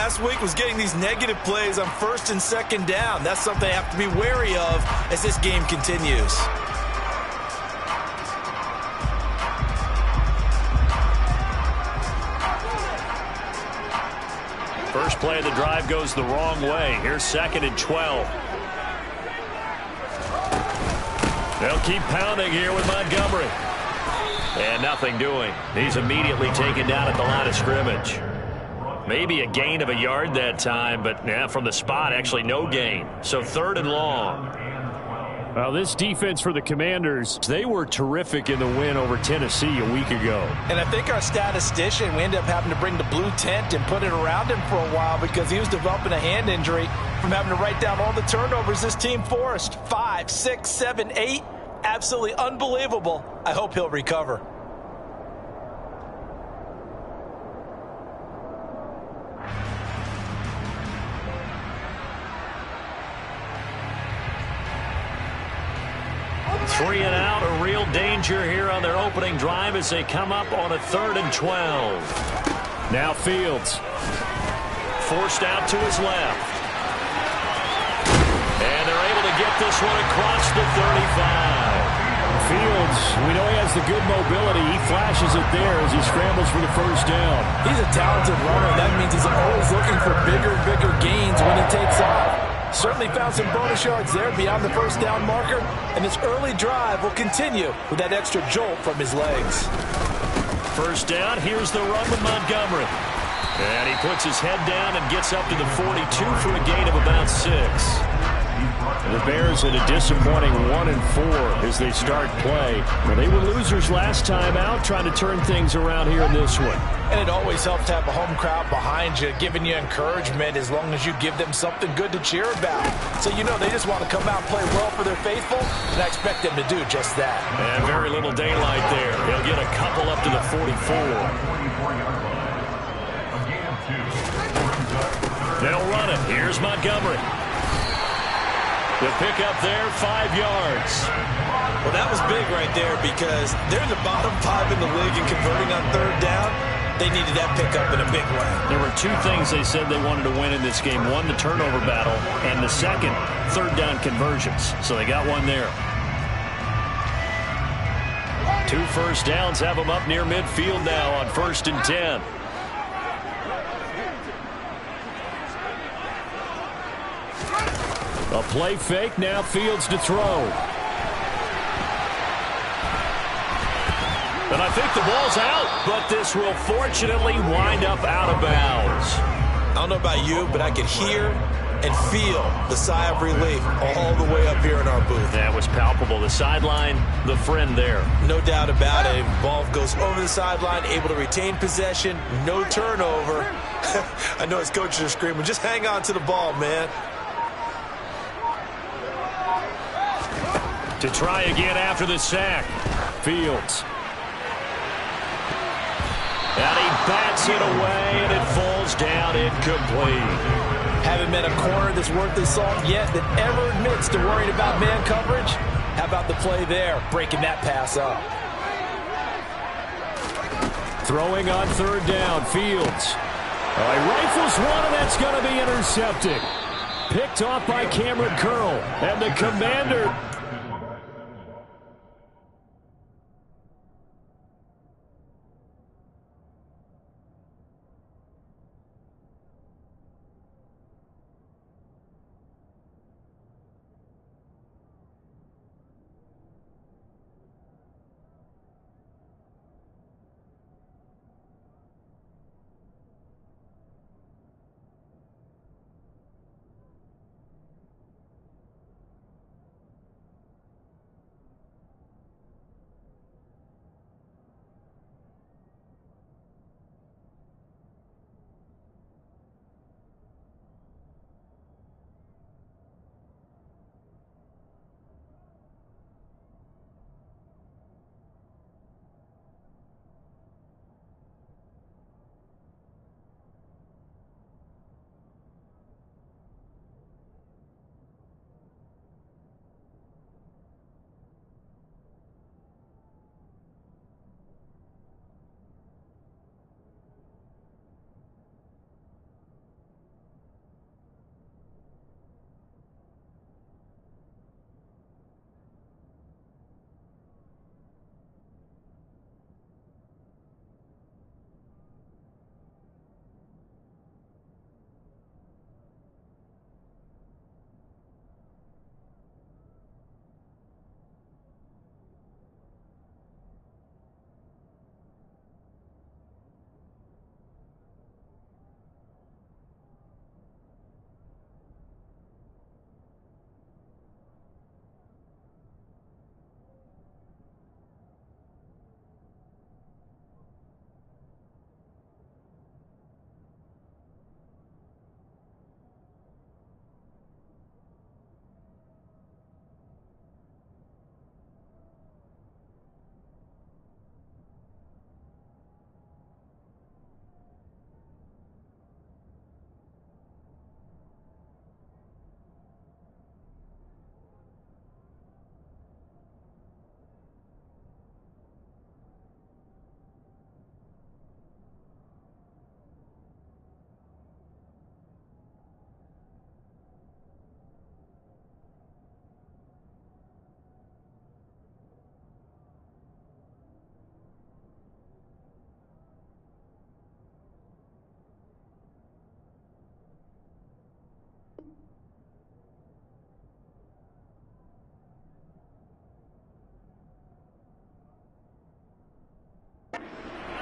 last week was getting these negative plays on first and second down. That's something I have to be wary of as this game continues. First play of the drive goes the wrong way. Here's 2nd and 12. They'll keep pounding here with Montgomery. And nothing doing. He's immediately taken down at the line of scrimmage. Maybe a gain of a yard that time, but from the spot, actually no gain. So 3rd and long. Well, this defense for the Commanders, they were terrific in the win over Tennessee a week ago. And I think our statistician, we ended up having to bring the blue tent and put it around him for a while because he was developing a hand injury from having to write down all the turnovers this team forced. 5, 6, 7, 8. Absolutely unbelievable. I hope he'll recover. Three and out, a real danger here on their opening drive as they come up on a 3rd and 12. Now Fields. Forced out to his left. And they're able to get this one across the 35. Fields, we know he has the good mobility. He flashes it there as he scrambles for the first down. He's a talented runner. That means he's always looking for bigger and bigger gains when he takes off. Certainly found some bonus yards there beyond the first down marker, and this early drive will continue with that extra jolt from his legs. First down, here's the run with Montgomery. And he puts his head down and gets up to the 42 for a gain of about 6. The Bears at a disappointing 1-4 as they start play. Well, they were losers last time out, trying to turn things around here in this one. And it always helps to have a home crowd behind you, giving you encouragement as long as you give them something good to cheer about. So you know they just want to come out and play well for their faithful, and I expect them to do just that. And very little daylight there. He'll get a couple up to the 44. They'll run it. Here's Montgomery. The pickup there, 5 yards. Well, that was big right there because they're in the bottom 5 in the league in converting on 3rd down. They needed that pickup in a big way. There were 2 things they said they wanted to win in this game. One, the turnover battle, and the second, 3rd down conversions. So they got one there. 2 first downs have them up near midfield now on 1st and 10. A play fake, now Fields to throw. And I think the ball's out, but this will fortunately wind up out of bounds. I don't know about you, but I could hear and feel the sigh of relief all the way up here in our booth. That was palpable. The sideline, the friend there. No doubt about it. Ball goes over the sideline, able to retain possession, no turnover. I know his coaches are screaming, just hang on to the ball, man. To try again after the sack. Fields. And he bats it away, and it falls down incomplete. Haven't met a corner that's worth his salt yet that ever admits to worrying about man coverage. How about the play there, breaking that pass up? Throwing on 3rd down, Fields. He rifles one, and that's going to be intercepted. Picked off by Cameron Curl, and the Commander...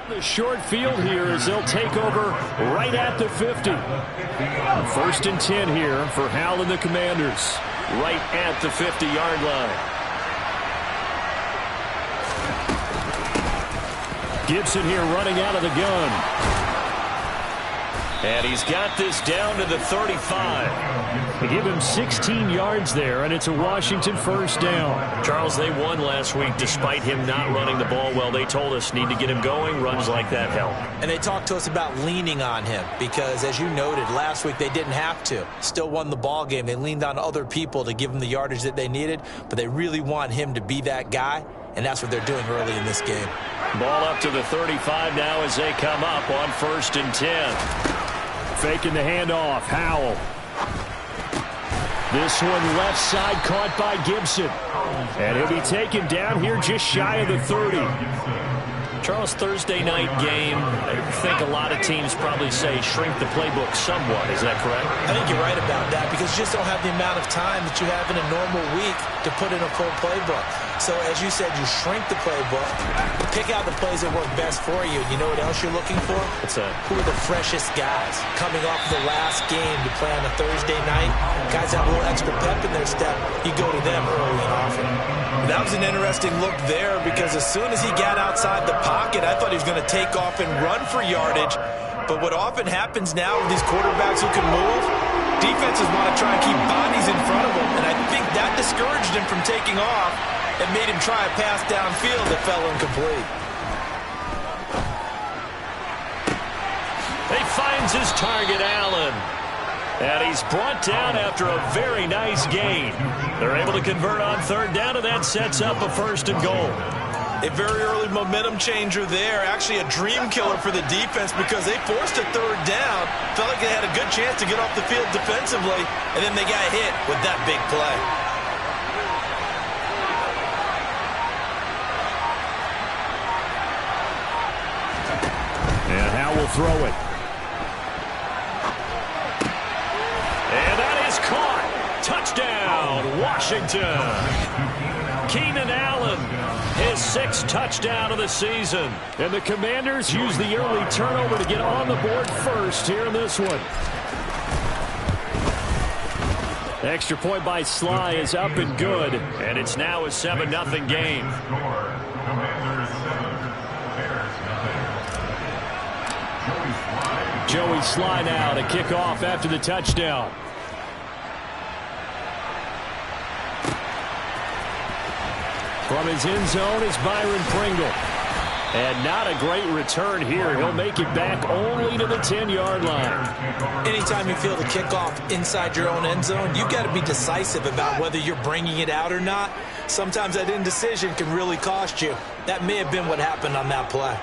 The short field here as they'll take over right at the 50. First and 10 here for Hal and the Commanders. Right at the 50-yard line. Gibson here running out of the gun. And he's got this down to the 35. They give him 16 yards there, and it's a Washington first down. Charles, they won last week despite him not running the ball well. They told us need to get him going. Runs like that help. And they talked to us about leaning on him because, as you noted, last week they didn't have to. Still won the ball game. They leaned on other people to give them the yardage that they needed, but they really want him to be that guy, and that's what they're doing early in this game. Ball up to the 35 now as they come up on 1st and 10. Faking the handoff, Howell. This one left side caught by Gibson. And he'll be taken down here just shy of the 30. Charles, Thursday night game, I think a lot of teams probably say shrink the playbook somewhat. Is that correct? I think you're right about that because you just don't have the amount of time that you have in a normal week to put in a full playbook. So, as you said, you shrink the playbook, pick out the plays that work best for you. You know what else you're looking for? What's that? Who are the freshest guys coming off the last game to play on a Thursday night? Guys have a little extra pep in their step. You go to them early and often. That was an interesting look there because as soon as he got outside the pocket, I thought he was going to take off and run for yardage. But what often happens now with these quarterbacks who can move, defenses want to try and keep bodies in front of them. And I think that discouraged him from taking off and made him try a pass downfield that fell incomplete. He finds his target, Allen. And he's brought down after a very nice gain. They're able to convert on 3rd down, and that sets up a 1st and goal. A very early momentum changer there. Actually a dream killer for the defense because they forced a 3rd down. Felt like they had a good chance to get off the field defensively, and then they got hit with that big play. And Howell will throw it. And that is caught. Touchdown, Washington. Keenan Allen, his 6th touchdown of the season. And the Commanders use the early turnover to get on the board first here in this one. Extra point by Sly is up and good. And it's now a 7-0 game. Joey Sly now to kick off after the touchdown. From his end zone is Byron Pringle. And not a great return here. He'll make it back only to the 10-yard line. Anytime you feel the kickoff inside your own end zone, you've got to be decisive about whether you're bringing it out or not. Sometimes that indecision can really cost you. That may have been what happened on that play.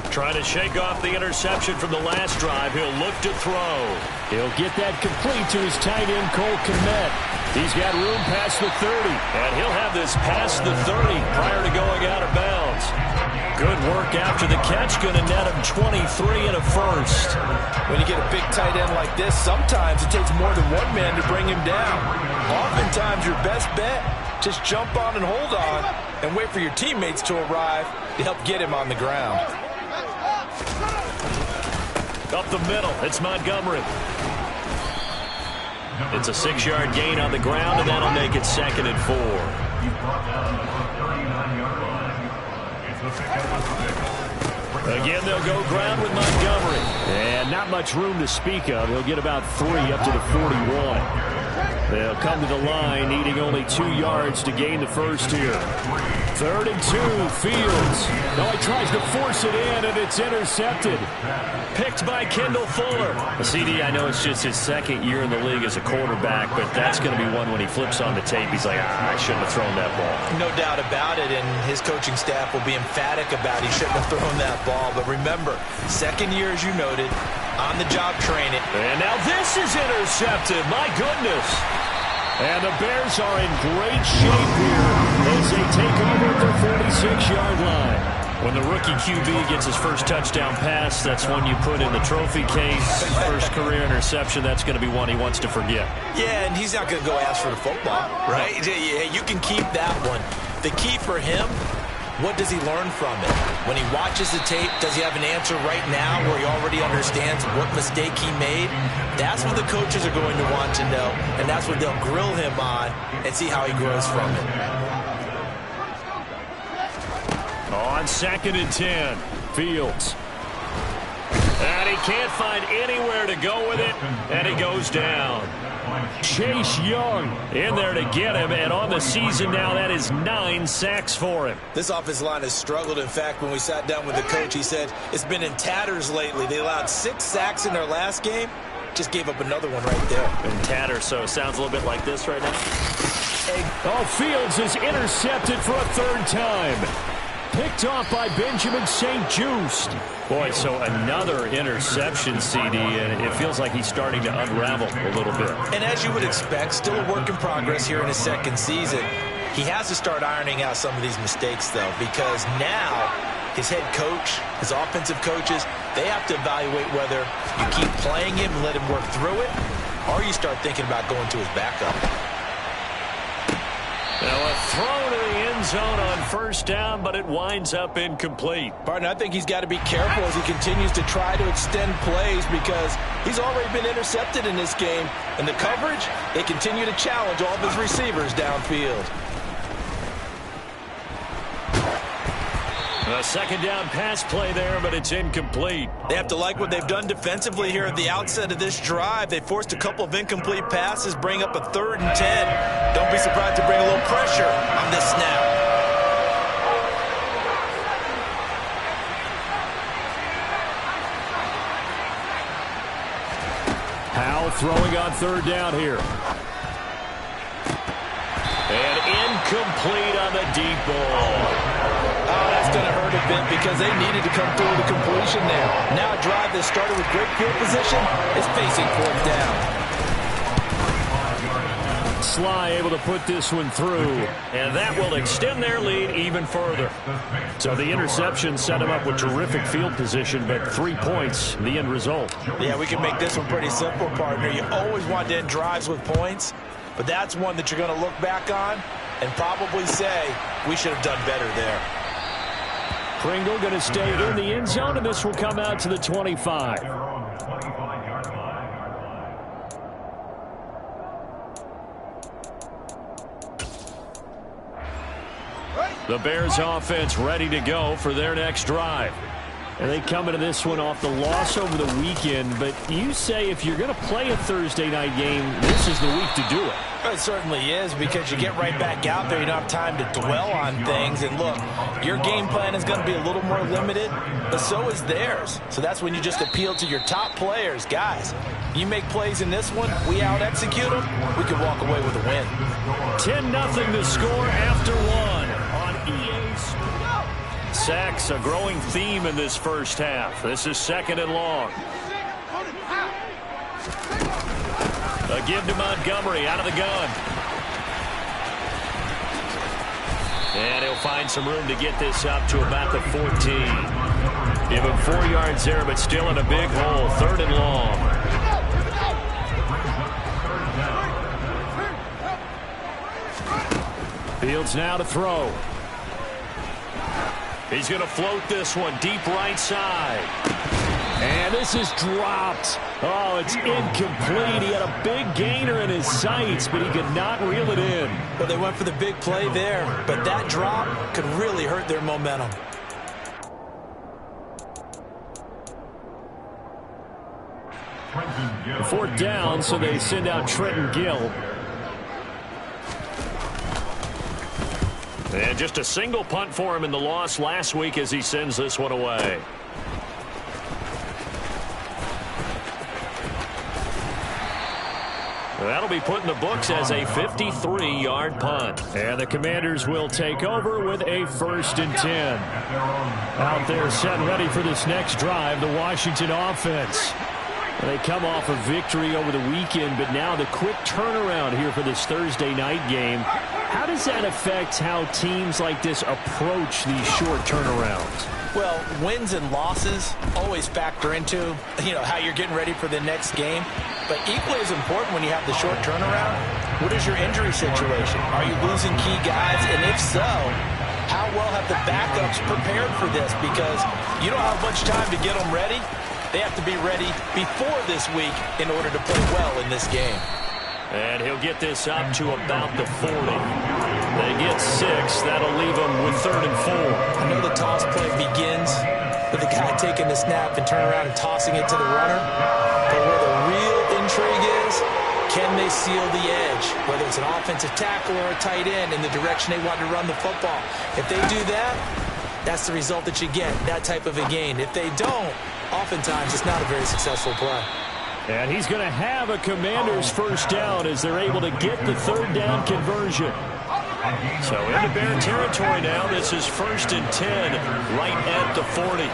Trying to shake off the interception from the last drive. He'll look to throw. He'll get that complete to his tight end, Cole Kmet. He's got room past the 30. And he'll have this past the 30 prior to going out of bounds. Good work after the catch. Going to net him 23 and a 1st. When you get a big tight end like this, sometimes it takes more than one man to bring him down. Oftentimes your best bet, just jump on and hold on and wait for your teammates to arrive to help get him on the ground. Up the middle, it's Montgomery. It's a 6-yard gain on the ground, and that'll make it 2nd and 4. Again, they'll go ground with Montgomery. And not much room to speak of. He'll get about 3 up to the 41. They'll come to the line, needing only 2 yards to gain the first here. 3rd and 2, Fields. No, he tries to force it in, and it's intercepted. Picked by Kendall Fuller. CD, I know it's just his 2nd year in the league as a quarterback, but that's going to be one when he flips on the tape. He's like, I shouldn't have thrown that ball. No doubt about it, and his coaching staff will be emphatic about he shouldn't have thrown that ball. But remember, 2nd year, as you noted, on-the-job training. And now this is intercepted. My goodness. And the Bears are in great shape here as they take over at their 46-yard line. When the rookie QB gets his first touchdown pass, that's one you put in the trophy case. First career interception, that's going to be one he wants to forget. Yeah, and he's not going to go ask for the football, right? You can keep that one. The key for him, What does he learn from it? When he watches the tape, does he have an answer right now where he already understands what mistake he made? That's what the coaches are going to want to know, and that's what they'll grill him on and see how he grows from it. On 2nd and 10, Fields. And he can't find anywhere to go with it, and he goes down. Chase Young in there to get him, and on the season now, that is 9 sacks for him. This offensive line has struggled. In fact, when we sat down with the coach, he said it's been in tatters lately. They allowed 6 sacks in their last game, just gave up another one right there. In tatters, so it sounds a little bit like this right now. Oh, Fields is intercepted for a 3rd time. Picked off by Benjamin St-Juste. Boy, so another interception, CD, and it feels like he's starting to unravel a little bit. And as you would expect, still a work in progress here in his 2nd season. He has to start ironing out some of these mistakes, though, because now his head coach, his offensive coaches, they have to evaluate whether you keep playing him and let him work through it, or you start thinking about going to his backup. Now a throw to the end zone on 1st down, but it winds up incomplete. Partner, I think he's got to be careful as he continues to try to extend plays because he's already been intercepted in this game. And the coverage, they continue to challenge all of his receivers downfield. A 2nd down pass play there, but it's incomplete. They have to like what they've done defensively here at the outset of this drive. They forced a couple of incomplete passes, bring up a 3rd and 10. Don't be surprised to bring a little pressure on this snap. Howell throwing on 3rd down here. And incomplete on the deep ball. Oh, that's going to hurt a bit because they needed to come through with a completion there. Now a drive that started with great field position is facing 4th down. Sly able to put this one through, and that will extend their lead even further. So the interception set him up with terrific field position, but 3 points, the end result. Yeah, we can make this one pretty simple, partner. You always want to end drives with points, but that's one that you're going to look back on and probably say, we should have done better there. Pringle going to stay in the end zone, and this will come out to the 25. The Bears offense ready to go for their next drive. And they come into this one off the loss over the weekend, but you say if you're going to play a Thursday night game, this is the week to do it. It certainly is because you get right back out there. You don't have time to dwell on things. And look, your game plan is going to be a little more limited, but so is theirs. So that's when you just appeal to your top players. Guys, you make plays in this one, we out-execute them, we can walk away with a win. 10-0 to score after one on EA Sports. Sacks, a growing theme in this 1st half. This is 2nd and long. A give to Montgomery out of the gun. And he'll find some room to get this up to about the 14. Give him 4 yards there, but still in a big hole. 3rd and long. Fields now to throw. He's going to float this one deep right side. And this is dropped. Oh, it's incomplete. He had a big gainer in his sights, but he could not reel it in. Well, they went for the big play there, but that drop could really hurt their momentum. Fourth down, so they send out Trenton Gill. And just a single punt for him in the loss last week as he sends this one away. That'll be put in the books as a 53-yard punt. And the Commanders will take over with a 1st and 10. Out there set and ready for this next drive, the Washington offense. They come off a victory over the weekend, but now the quick turnaround here for this Thursday night game. How does that affect how teams like this approach these short turnarounds? Well, wins and losses always factor into, how you're getting ready for the next game. But equally as important when you have the short turnaround, what is your injury situation? Are you losing key guys? And if so, how well have the backups prepared for this? Because you don't have much time to get them ready. They have to be ready before this week in order to play well in this game. And he'll get this up to about the 40. They get 6. That'll leave them with 3rd and 4. I know the toss play begins with the guy taking the snap and turning around and tossing it to the runner. But where the real intrigue is, can they seal the edge? Whether it's an offensive tackle or a tight end in the direction they want to run the football. If they do that, that's the result that you get, that type of a gain. If they don't, oftentimes it's not a very successful play. And he's going to have a Commanders first down as they're able to get the 3rd down conversion. So into Bear territory now. This is 1st and 10 right at the 40.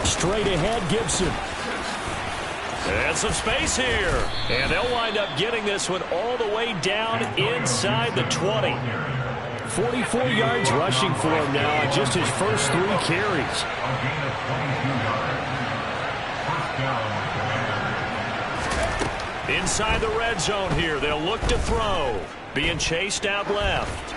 Straight ahead, Gibson. And some space here. And they'll wind up getting this one all the way down inside the 20. 44 yards rushing for him now on just his first 3 carries. Inside the red zone here. They'll look to throw. Being chased out left.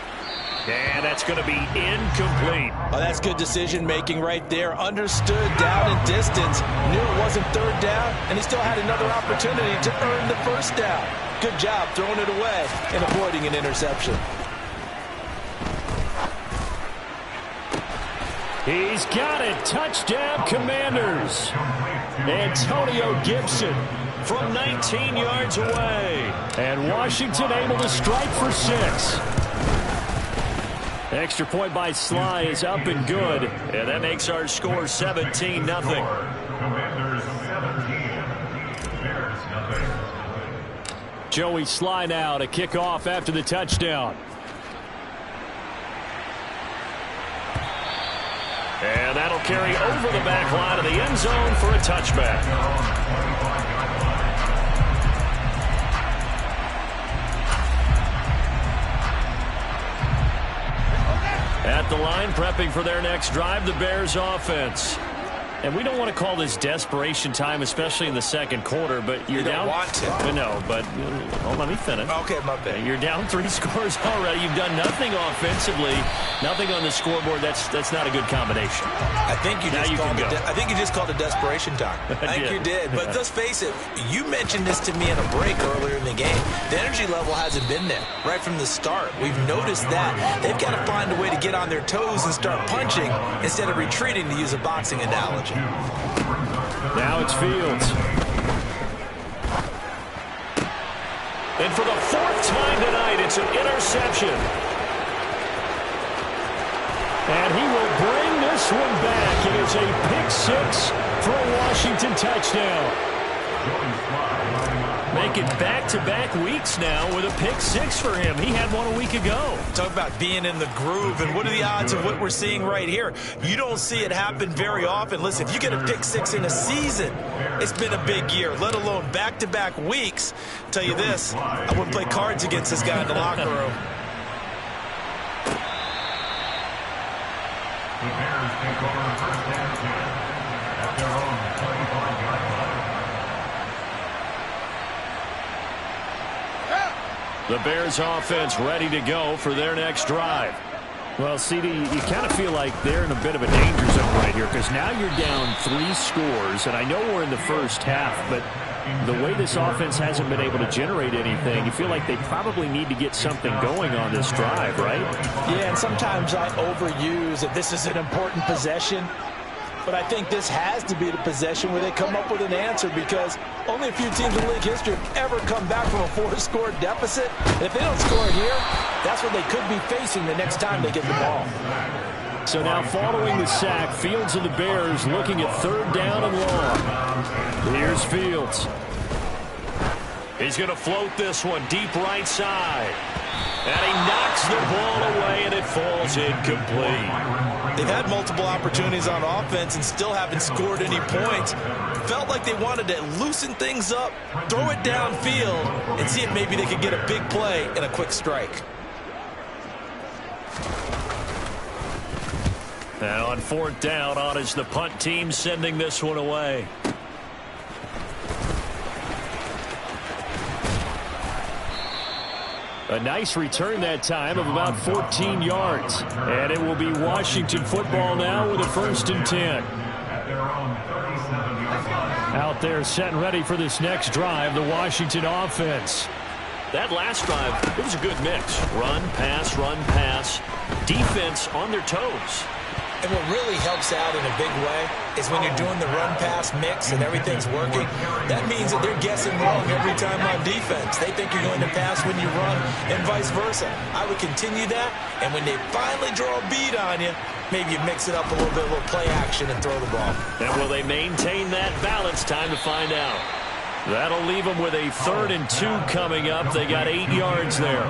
And that's going to be incomplete. Oh, that's good decision-making right there. Understood down and distance. Knew it wasn't 3rd down, and he still had another opportunity to earn the 1st down. Good job throwing it away and avoiding an interception. He's got it. Touchdown, Commanders. Antonio Gibson from 19 yards away. And Washington able to strike for 6. Extra point by Sly is up and good. And that makes our score 17-0. Joey Sly now to kick off after the touchdown. And that'll carry over the back line of the end zone for a touchback. At the line, prepping for their next drive, the Bears offense. And we don't want to call this desperation time, especially in the second quarter, but you're down. You don't want to. No, but let me finish. Okay, my bad. You're down 3 scores already. You've done nothing offensively, nothing on the scoreboard. That's not a good combination. I think you just called it desperation time. I think you did. But let's face it, you mentioned this to me in a break earlier in the game. The energy level hasn't been there right from the start. We've noticed that. They've got to find a way to get on their toes and start punching instead of retreating, to use a boxing analogy. Now it's Fields. And for the 4th time tonight, it's an interception. And he will bring this one back. It is a pick-6 for a Washington touchdown. Making back-to-back weeks now with a pick-6 for him. He had one a week ago. Talk about being in the groove, and what are the odds of what we're seeing right here? You don't see it happen very often. Listen, if you get a pick-6 in a season, it's been a big year, let alone back-to-back weeks. I'll tell you this, I wouldn't play cards against this guy in the locker room. The Bears take over the first down at their own 25-yard line. The Bears offense ready to go for their next drive. Well, CD, you kind of feel like they're in a bit of a danger zone right here because now you're down 3 scores, and I know we're in the first half, but the way this offense hasn't been able to generate anything, you feel like they probably need to get something going on this drive, right? Yeah, and sometimes I overuse that this is an important possession. But I think this has to be the possession where they come up with an answer, because only a few teams in league history have ever come back from a 4-score deficit. And if they don't score here, that's what they could be facing the next time they get the ball. So now following the sack, Fields and the Bears looking at 3rd down and long. Here's Fields. He's going to float this one deep right side. And he knocks the ball away, and it falls incomplete. They've had multiple opportunities on offense and still haven't scored any points. Felt like they wanted to loosen things up, throw it downfield, and see if maybe they could get a big play and a quick strike. Now on 4th down, on is the punt team sending this one away. A nice return that time of about 14 yards. And it will be Washington football now with a 1st and 10. Out there set and ready for this next drive, the Washington offense. That last drive, it was a good mix. Run, pass, defense on their toes. And what really helps out in a big way is when you're doing the run-pass mix and everything's working, that means that they're guessing wrong every time on defense. They think you're going to pass when you run and vice versa. I would continue that, and when they finally draw a bead on you, maybe you mix it up a little bit, a little play action and throw the ball. And will they maintain that balance? Time to find out. That'll leave them with a 3rd and 2 coming up. They got 8 yards there.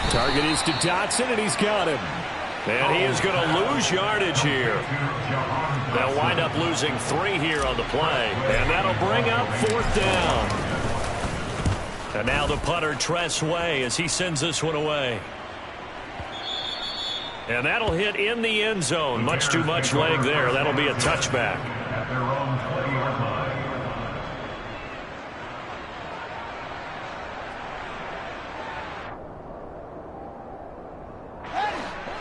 Target is to Dotson, and he's got him. And he is going to lose yardage here. They'll wind up losing 3 here on the play. And that'll bring up 4th down. And now the punter, Tress Way, as he sends this one away. And that'll hit in the end zone. Much too much leg there. That'll be a touchback.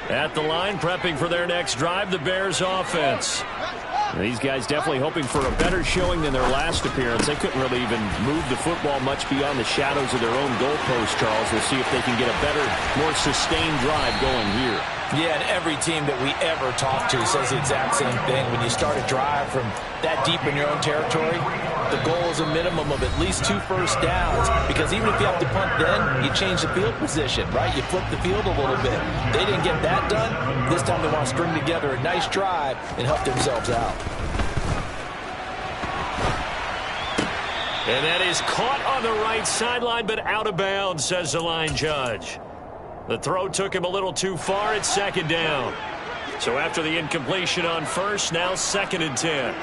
At the line, prepping for their next drive, the Bears offense. These guys definitely hoping for a better showing than their last appearance. They couldn't really even move the football much beyond the shadows of their own goalpost, Charles. We'll see if they can get a better, more sustained drive going here. Yeah, and every team that we ever talk to says the exact same thing. When you start a drive from that deep in your own territory, the goal is a minimum of at least 2 first downs, because even if you have to punt then, you change the field position, right? You flip the field a little bit. They didn't get that done. This time they want to string together a nice drive and help themselves out. And that is caught on the right sideline, but out of bounds, says the line judge. The throw took him a little too far. It's 2nd down. So after the incompletion on 1st, now 2nd and 10.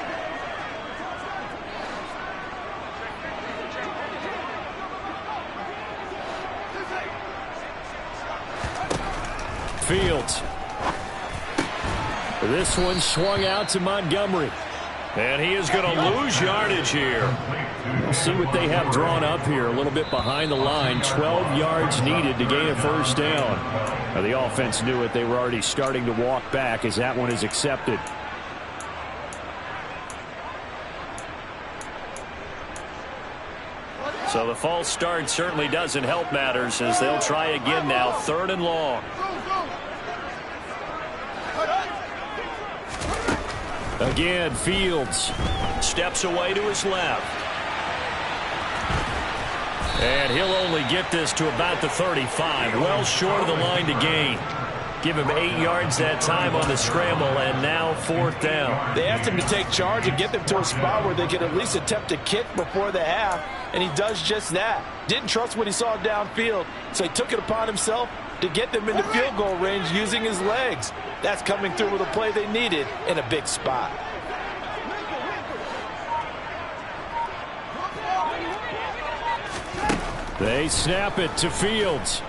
Fields. This one swung out to Montgomery. And he is going to lose yardage here. See what they have drawn up here. A little bit behind the line. 12 yards needed to gain a 1st down. Now, the offense knew it. They were already starting to walk back as that one is accepted. So the false start certainly doesn't help matters, as they'll try again now. 3rd and long. Again, Fields steps away to his left. And he'll only get this to about the 35. Well short of the line to gain. Give him 8 yards that time on the scramble, and now 4th down. They asked him to take charge and get them to a spot where they could at least attempt a kick before the half, and he does just that. Didn't trust what he saw downfield, so he took it upon himself to get them into field goal range using his legs. That's coming through with a play they needed in a big spot. They snap it to Fields.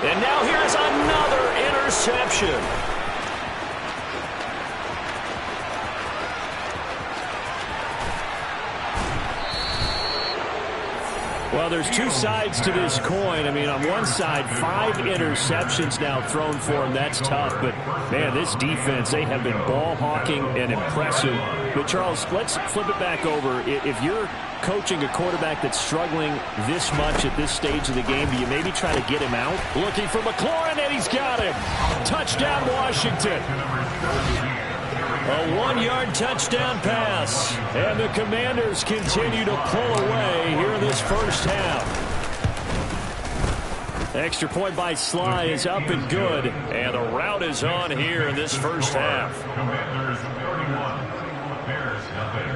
And now here's another interception. Well, there's 2 sides to this coin. I mean, on one side, 5 interceptions now thrown for him. That's tough. But, man, this defense, they have been ball hawking and impressive. But, Charles, let's flip it back over. If you're coaching a quarterback that's struggling this much at this stage of the game, do you maybe try to get him out? Looking for McLaurin, and he's got him. Touchdown, Washington. A 1-yard touchdown pass. And the Commanders continue to pull away here in this first half. Extra point by Sly is up and good. And the route is on here in this first half. Commanders 31, Bears nothing.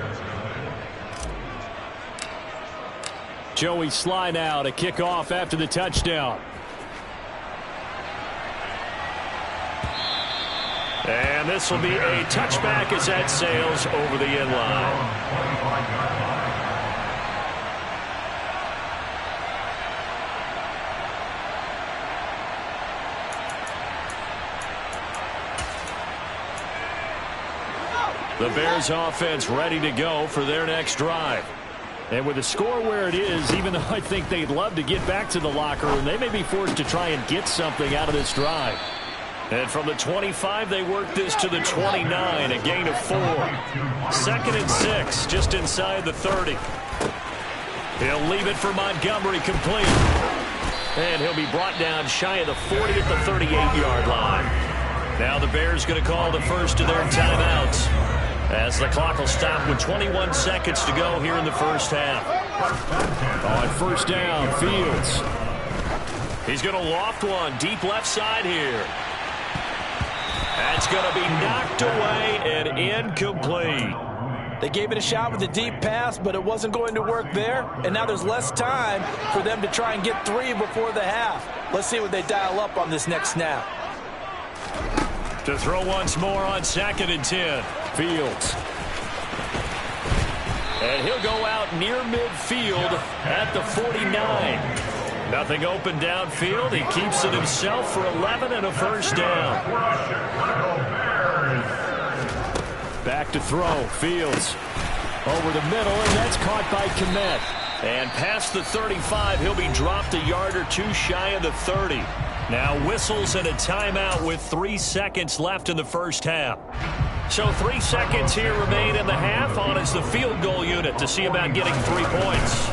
Joey Sly now to kick off after the touchdown. And this will be a touchback as that sails over the end line. The Bears offense ready to go for their next drive. And with the score where it is, even though I think they'd love to get back to the locker room, they may be forced to try and get something out of this drive. And from the 25, they work this to the 29, a gain of 4. 2nd and 6, just inside the 30. He'll leave it for Montgomery complete. And he'll be brought down shy of the 40 at the 38-yard line. Now the Bears going to call the first of their timeouts, as the clock will stop with 21 seconds to go here in the first half. On first down, Fields. He's going to loft one deep left side here. That's going to be knocked away and incomplete. They gave it a shot with a deep pass, but it wasn't going to work there. And now there's less time for them to try and get 3 before the half. Let's see what they dial up on this next snap. To throw once more on 2nd and 10. Fields. And he'll go out near midfield at the 49. Nothing open downfield. He keeps it himself for 11 and a first down. Back to throw. Fields over the middle, and that's caught by Kmet. And past the 35, he'll be dropped a yard or two shy of the 30. Now whistles and a timeout with 3 seconds left in the first half. So 3 seconds here remain in the half. On is the field goal unit to see about getting 3 points.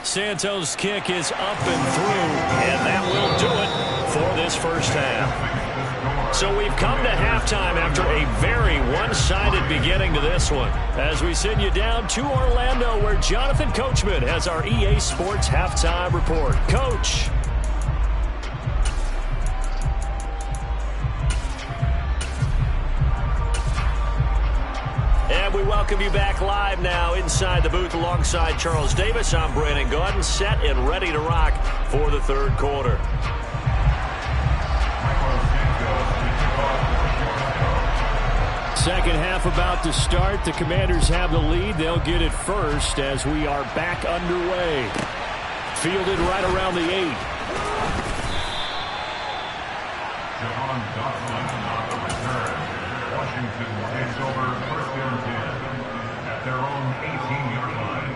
Santos' kick is up and through, and that will do it for this first half. So we've come to halftime after a very one-sided beginning to this one, as we send you down to Orlando, where Jonathan Coachman has our EA Sports halftime report. Coach. And we welcome you back live now inside the booth alongside Charles Davis. I'm Brandon Gaudin, set and ready to rock for the third quarter. Second half about to start. The Commanders have the lead. They'll get it first as we are back underway. Fielded right around the 8. Washington takes over 1st and 10 at their own 18-yard line.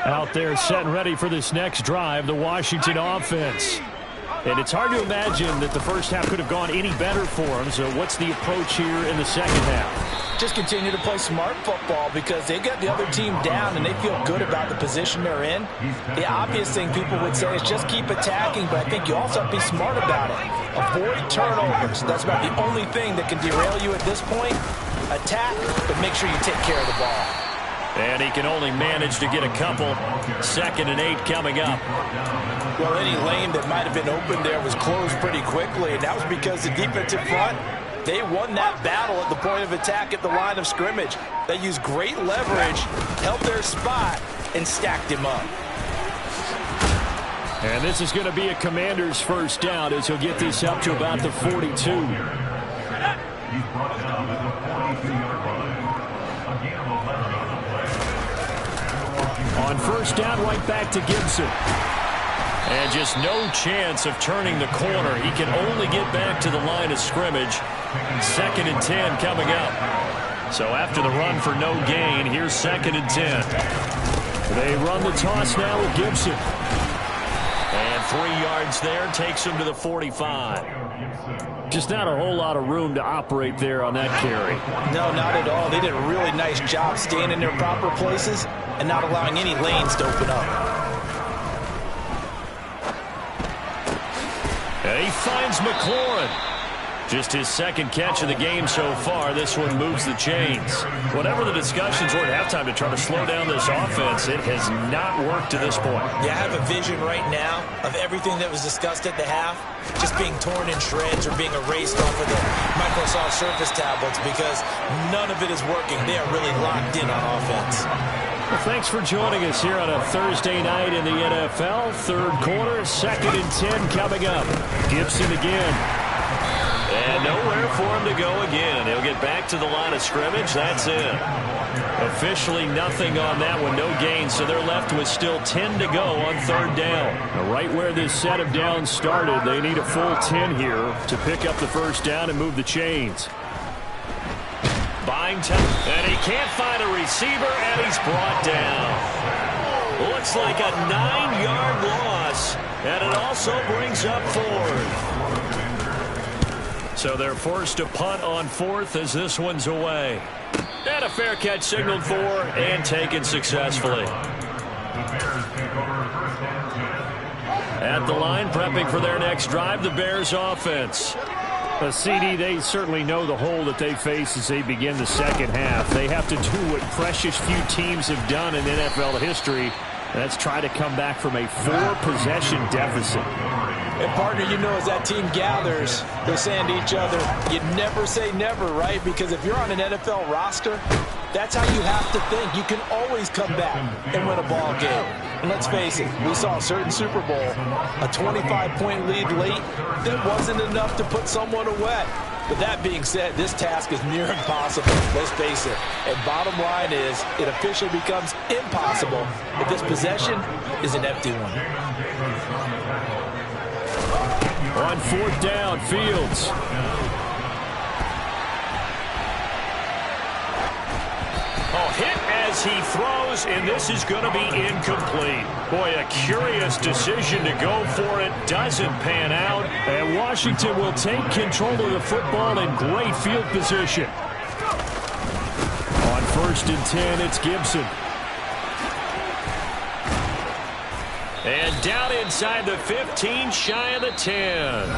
Out there set and ready for this next drive, the Washington offense. And it's hard to imagine that the first half could have gone any better for them. So what's the approach here in the second half? Just continue to play smart football, because they got the other team down and they feel good about the position they're in. The obvious thing people would say is just keep attacking, but I think you also have to be smart about it. Avoid turnovers. That's about the only thing that can derail you at this point. Attack, but make sure you take care of the ball. And he can only manage to get a couple. 2nd and 8 coming up. Well, any lane that might have been open there was closed pretty quickly, and that was because the defensive front, they won that battle at the point of attack at the line of scrimmage. They used great leverage, held their spot, and stacked him up. And this is going to be a Commander's first down as he'll get this up to about the 42. He's brought down to the 42-yard line. Again, 11 on the play. On first down, right back to Gibson. And just no chance of turning the corner. He can only get back to the line of scrimmage. 2nd and 10 coming up. So after the run for no gain, here's 2nd and 10. They run the toss now with Gibson. And 3 yards there takes him to the 45. Just not a whole lot of room to operate there on that carry. No, not at all. They did a really nice job staying in their proper places and not allowing any lanes to open up. And he finds McLaurin. Just his 2nd catch of the game so far. This one moves the chains. Whatever the discussions were at halftime to try to slow down this offense, it has not worked to this point. Yeah, I have a vision right now of everything that was discussed at the half just being torn in shreds or being erased off of the Microsoft Surface tablets, because none of it is working. They are really locked in on offense. Well, thanks for joining us here on a Thursday night in the NFL. Third quarter, 2nd and 10 coming up. Gibson again. And nowhere for him to go again. He'll get back to the line of scrimmage. That's it. Officially nothing on that one. No gain, so they're left with still 10 to go on third down. Now, right where this set of downs started, they need a full 10 here to pick up the first down and move the chains. Buying time, and he can't find a receiver, and he's brought down. Looks like a 9-yard loss, and it also brings up fourth. So they're forced to punt on fourth as this one's away. And a fair catch signaled for and taken successfully. At the line, prepping for their next drive, the Bears offense. A CD, they certainly know the hole that they face as they begin the second half. They have to do what precious few teams have done in NFL history. That's try to come back from a 4-possession deficit. And, partner, you know, as that team gathers, they're saying to each other, you never say never, right? Because if you're on an NFL roster, that's how you have to think. You can always come back and win a ball game. And let's face it, we saw a certain Super Bowl, a 25-point lead late that wasn't enough to put someone away. But that being said, this task is near impossible, let's face it. And bottom line is, it officially becomes impossible if this possession is an empty one. On fourth down, Fields. Oh, hit as he throws, and this is going to be incomplete. Boy, a curious decision to go for it. Doesn't pan out. And Washington will take control of the football in great field position. On 1st and 10, it's Gibson. And down inside the 15, shy of the 10.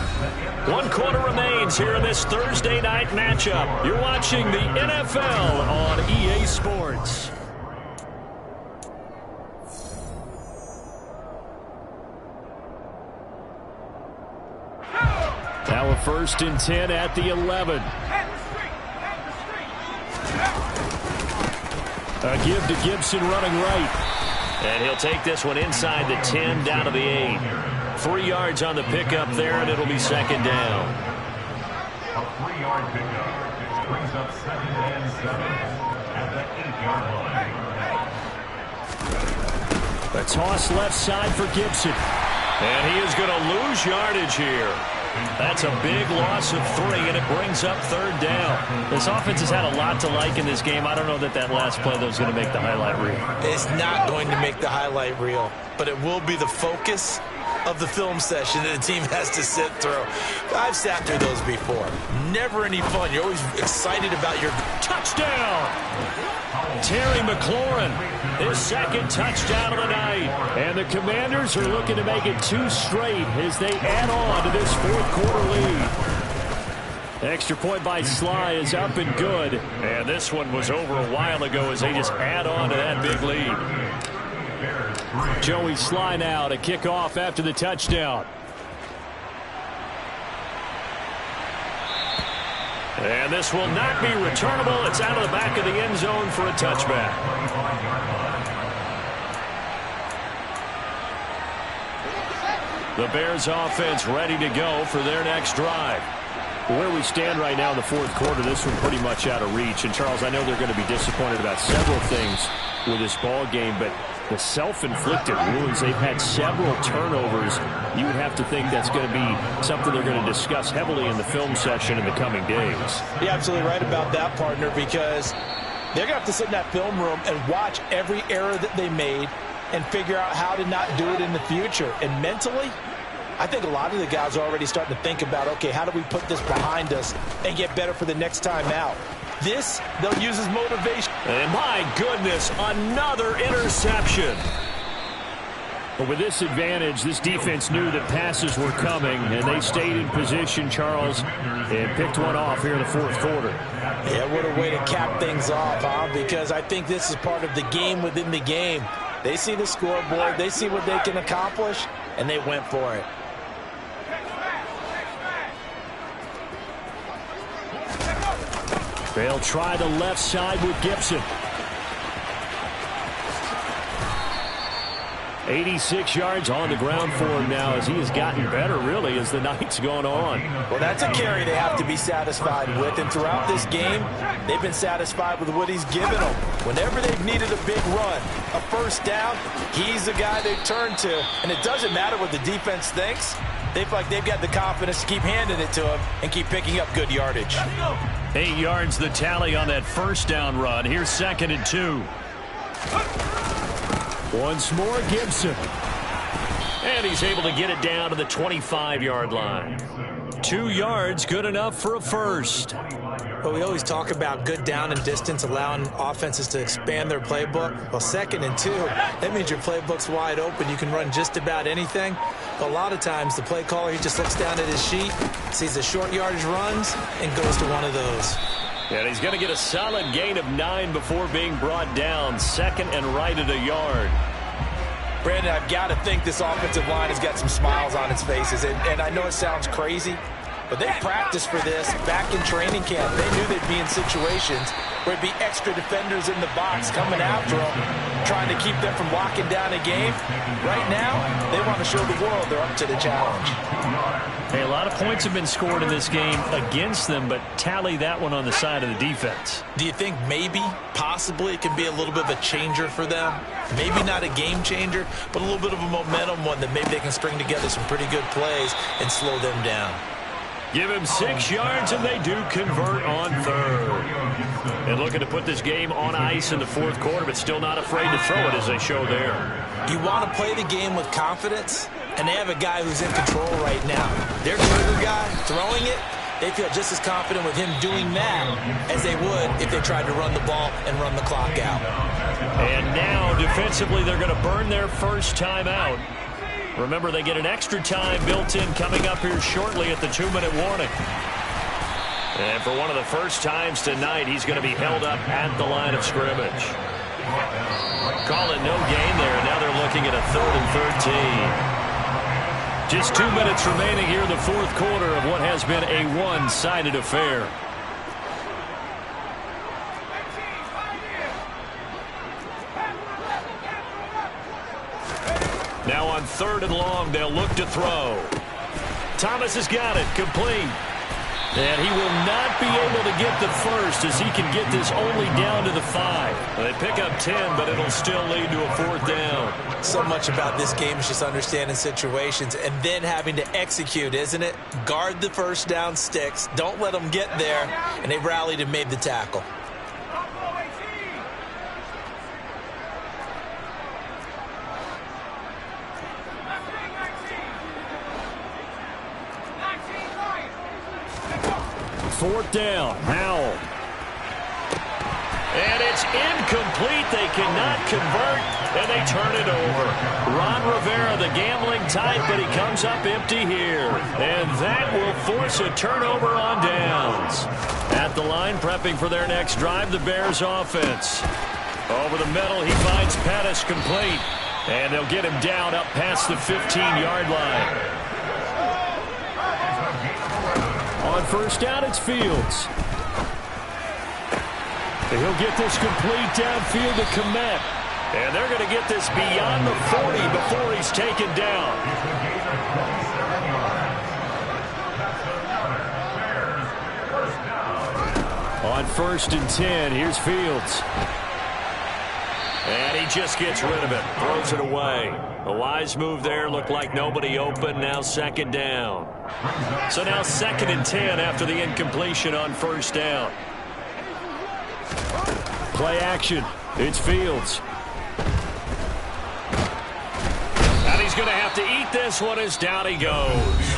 1 quarter remains here in this Thursday night matchup. You're watching the NFL on EA Sports. Now a 1st and 10 at the 11. A give to Gibson running right. And he'll take this one inside the 10 down to the 8. 3 yards on the pickup there, and it'll be second down. A 3-yard pickup brings up 2nd and 7 at the 8-yard line. A toss left side for Gibson. And he is going to lose yardage here. That's a big loss of 3, and it brings up third down. This offense has had a lot to like in this game. I don't know that last play, though, is going to make the highlight reel. It's not going to make the highlight reel, but it will be the focus of the film session that the team has to sit through. I've sat through those before. Never any fun. You're always excited about your touchdown. Terry McLaurin, his second touchdown of the night. And the Commanders are looking to make it 2 straight as they add on to this 4th quarter lead. Extra point by Sly is up and good. And this one was over a while ago as they just add on to that big lead. Joey Sly now to kick off after the touchdown. And this will not be returnable. It's out of the back of the end zone for a touchback. The Bears offense ready to go for their next drive. Where we stand right now in the 4th quarter, this one pretty much out of reach. And, Charles, I know they're going to be disappointed about several things with this ball game, but the self-inflicted wounds, they've had several turnovers. You would have to think that's going to be something they're going to discuss heavily in the film session in the coming days. You're absolutely right about that, partner, because they're going to have to sit in that film room and watch every error that they made and figure out how to not do it in the future. And mentally, I think a lot of the guys are already starting to think about, okay, how do we put this behind us and get better for the next time out? This, they'll use as motivation. And my goodness, another interception. But with this advantage, this defense knew that passes were coming, and they stayed in position, Charles, and picked one off here in the 4th quarter. Yeah, what a way to cap things off, huh? Because I think this is part of the game within the game. They see the scoreboard, they see what they can accomplish, and they went for it. They'll try the left side with Gibson. 86 yards on the ground for him now as he has gotten better, really, as the night's gone on. Well, that's a carry they have to be satisfied with, and throughout this game, they've been satisfied with what he's given them. Whenever they've needed a big run, a first down, he's the guy they turn to, and it doesn't matter what the defense thinks. They feel like they've got the confidence to keep handing it to him and keep picking up good yardage. 8 yards the tally on that first down run. Here's 2nd and 2. Once more, Gibson. And he's able to get it down to the 25-yard line. 2 yards, good enough for a first. Well, we always talk about good down and distance, allowing offenses to expand their playbook. Well, 2nd and 2, that means your playbook's wide open. You can run just about anything. But a lot of times, the play caller, he just looks down at his sheet, sees the short yardage runs, and goes to one of those. And he's going to get a solid gain of 9 before being brought down. 2nd and right at a yard. Brandon, I've got to think this offensive line has got some smiles on its faces. And I know it sounds crazy, but they practiced for this back in training camp. They knew they'd be in situations where it'd be extra defenders in the box coming after them, trying to keep them from locking down a game. Right now, they want to show the world they're up to the challenge. Hey, a lot of points have been scored in this game against them, but tally that one on the side of the defense. Do you think maybe, possibly, it can be a little bit of a changer for them? Maybe not a game changer, but a little bit of a momentum one that maybe they can string together some pretty good plays and slow them down. Give him 6 yards, and they do convert on 3rd. And looking to put this game on ice in the 4th quarter, but still not afraid to throw it as they show there. You want to play the game with confidence, and they have a guy who's in control right now. Their trigger guy throwing it, they feel just as confident with him doing that as they would if they tried to run the ball and run the clock out. And now, defensively, they're going to burn their first time out. Remember, they get an extra time built in coming up here shortly at the 2-minute warning. And for one of the first times tonight, he's going to be held up at the line of scrimmage. Call it no gain there, and now they're looking at a 3rd and 13. Just 2 minutes remaining here in the 4th quarter of what has been a one-sided affair. Now on 3rd and long, they'll look to throw. Thomas has got it, complete. And he will not be able to get the first as he can get this only down to the 5. They pick up 10, but it'll still lead to a 4th down. So much about this game is just understanding situations and then having to execute, isn't it? Guard the first down sticks. Don't let them get there. And they rallied and made the tackle. Fourth down, Howell. And it's incomplete. They cannot convert, and they turn it over. Ron Rivera, the gambling type, but he comes up empty here. And that will force a turnover on downs. At the line, prepping for their next drive, the Bears offense. Over the middle, he finds Pettis complete. And they'll get him down up past the 15-yard line. On first down, it's Fields. He'll get this complete downfield to Kmet. And they're going to get this beyond the 40 before he's taken down. On 1st and 10, here's Fields. And he just gets rid of it, throws it away. A wise move there, looked like nobody open, now 2nd down. So now 2nd and 10 after the incompletion on 1st down. Play action, it's Fields. And he's going to have to eat this one as down he goes.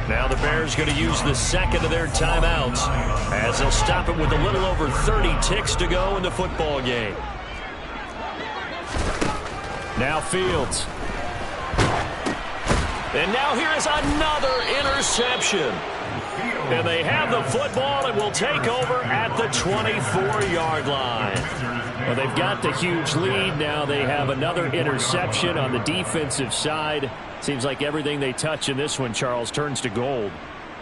Now the Bears going to use the 2nd of their timeouts as they'll stop it with a little over 30 ticks to go in the football game. Now Fields. And now here is another interception. And they have the football and will take over at the 24-yard line. Well, they've got the huge lead. Now they have another interception on the defensive side. Seems like everything they touch in this one, Charles, turns to gold.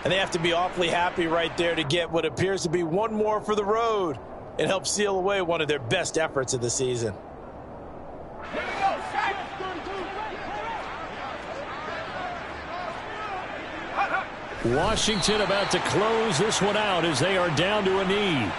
And they have to be awfully happy right there to get what appears to be one more for the road and help seal away one of their best efforts of the season. Washington about to close this one out as they are down to a knee.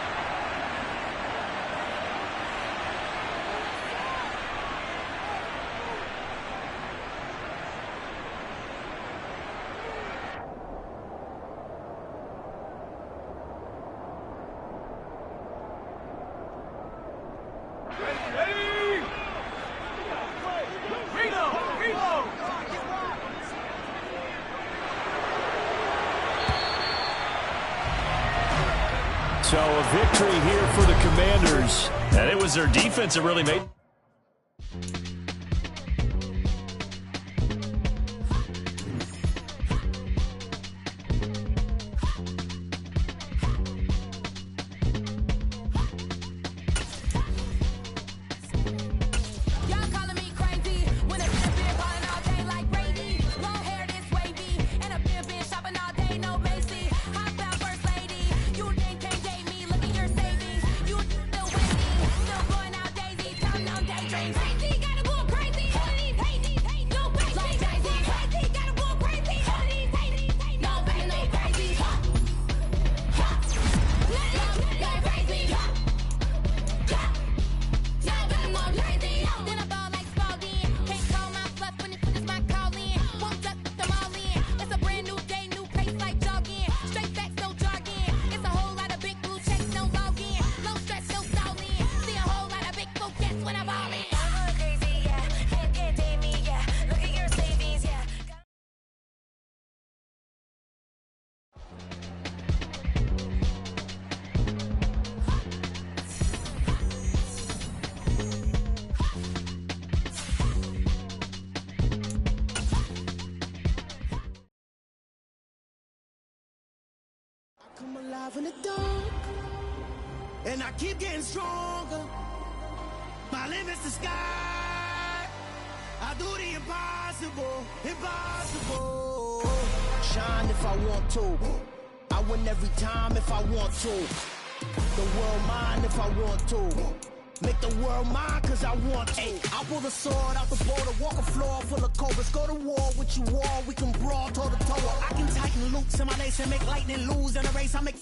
So a victory here for the Commanders. And it was their defense that really made... Come alive in the dark, and I keep getting stronger. My limit's the sky. I do the impossible, impossible. Shine if I want to. I win every time if I want to. The world mine if I want to. Make the world mine cause I want to. Ay, I pull the sword out the border, walk a floor full of cobras. Go to war with you all, we can brawl toe to toe. I can tighten loops in my lace and make lightning lose in a race. I make